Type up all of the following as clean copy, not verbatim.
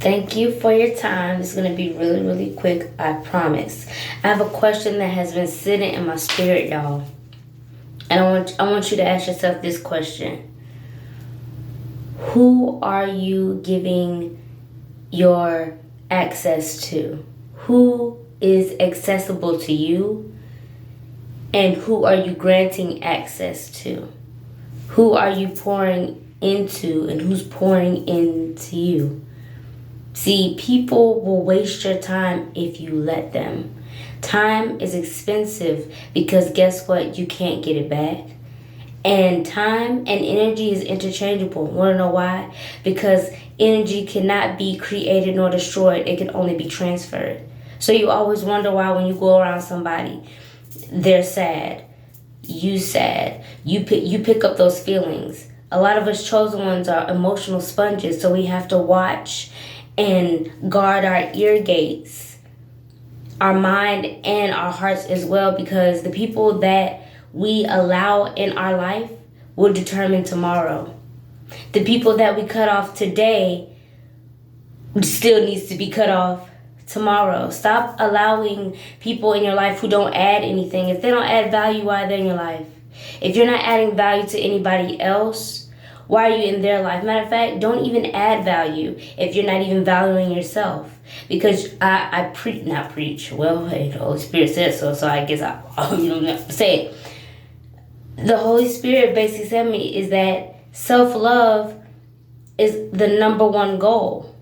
Thank you for your time. It's going to be really, really quick, I promise. I have a question that has been sitting in my spirit, y'all. And I want you to ask yourself this question. Who are you giving your access to? Who is accessible to you? And who are you granting access to? Who are you pouring into and who's pouring into you? See, people will waste your time if you let them. Time is expensive because guess what? You can't get it back. And time and energy is interchangeable. Want to know why? Because energy cannot be created nor destroyed. It can only be transferred. So you always wonder why when you go around somebody, they're sad. You sad. You pick up those feelings. A lot of us chosen ones are emotional sponges, so we have to watch and guard our ear gates, our mind and our hearts as well, because the people that we allow in our life will determine tomorrow. The people that we cut off today still needs to be cut off tomorrow. Stop allowing people in your life who don't add anything. If they don't add value, why are they in your life? If you're not adding value to anybody else, why are you in their life? Matter of fact, don't even add value if you're not even valuing yourself. Because I not preach. Well, hey, the Holy Spirit said so I guess I don't have to say it. The Holy Spirit basically said to me is that self-love is the number one goal.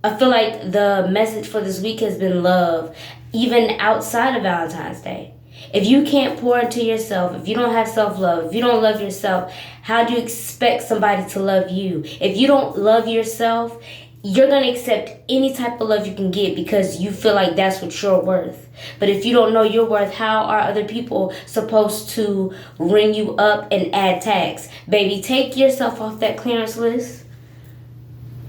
I feel like the message for this week has been love, even outside of Valentine's Day. If you can't pour into yourself, if you don't have self-love, if you don't love yourself, how do you expect somebody to love you? If you don't love yourself, you're going to accept any type of love you can get because you feel like that's what you're worth. But if you don't know your worth, how are other people supposed to ring you up and add tags? Baby, take yourself off that clearance list.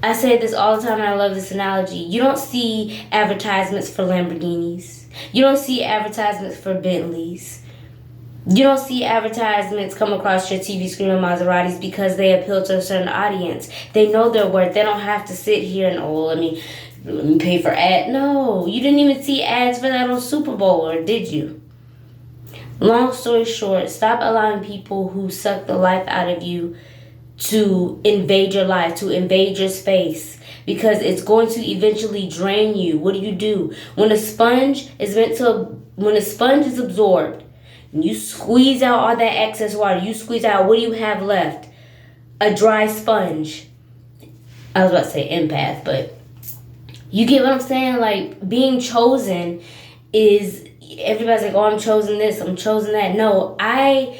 I say this all the time and I love this analogy. You don't see advertisements for Lamborghinis. You don't see advertisements for Bentleys. You don't see advertisements come across your TV screen of Maseratis because they appeal to a certain audience. They know their worth. They don't have to sit here and, let me pay for ad. No, you didn't even see ads for that on Super Bowl, or did you? Long story short, stop allowing people who suck the life out of you to invade your life, to invade your space, because it's going to eventually drain you. What do? When a sponge is absorbed, and you squeeze out all that excess water, you squeeze out, what do you have left? A dry sponge. I was about to say empath, but you get what I'm saying? Like, being chosen is, everybody's like, I'm chosen this, I'm chosen that. No, I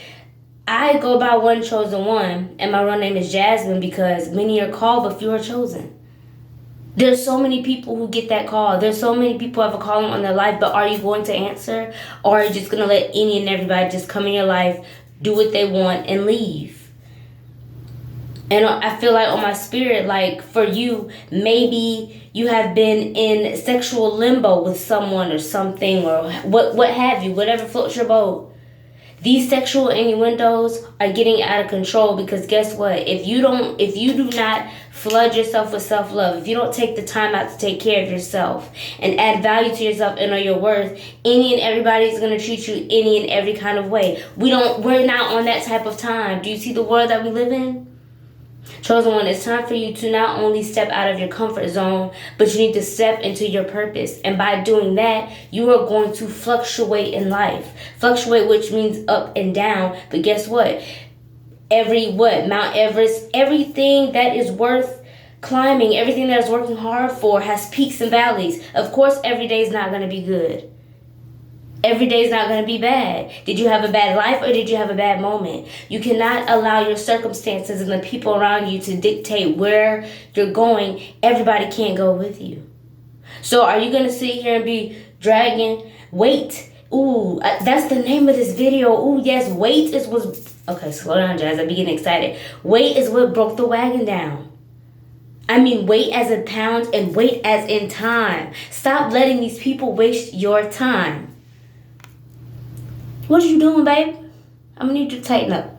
go by one chosen one, and my real name is Jasmine because many are called, but few are chosen. There's so many people who get that call. There's so many people who have a calling on their life, but are you going to answer? Or are you just going to let any and everybody just come in your life, do what they want, and leave? And I feel like on my spirit, like for you, maybe you have been in sexual limbo with someone or something, or what have you, whatever floats your boat. These sexual innuendos are getting out of control because guess what? If you do not flood yourself with self-love, if you don't take the time out to take care of yourself and add value to yourself and know your worth, any and everybody is going to treat you any and every kind of way. We're not on that type of time. Do you see the world that we live in? Chosen one, it's time for you to not only step out of your comfort zone, but you need to step into your purpose. And by doing that, you are going to fluctuate in life. Fluctuate, which means up and down. But guess what? Mount Everest, everything that is worth climbing, everything that is working hard for has peaks and valleys. Of course, every day is not going to be good. Every day is not going to be bad. Did you have a bad life or did you have a bad moment? You cannot allow your circumstances and the people around you to dictate where you're going. Everybody can't go with you. So are you going to sit here and be dragging? Wait. Ooh, that's the name of this video. Ooh, yes, wait is what's... Okay, slow down, Jazz. I'm getting excited. Wait is what broke the wagon down. I mean, wait as in pounds and wait as in time. Stop letting these people waste your time. What are you doing, babe? I'm gonna need you to tighten up.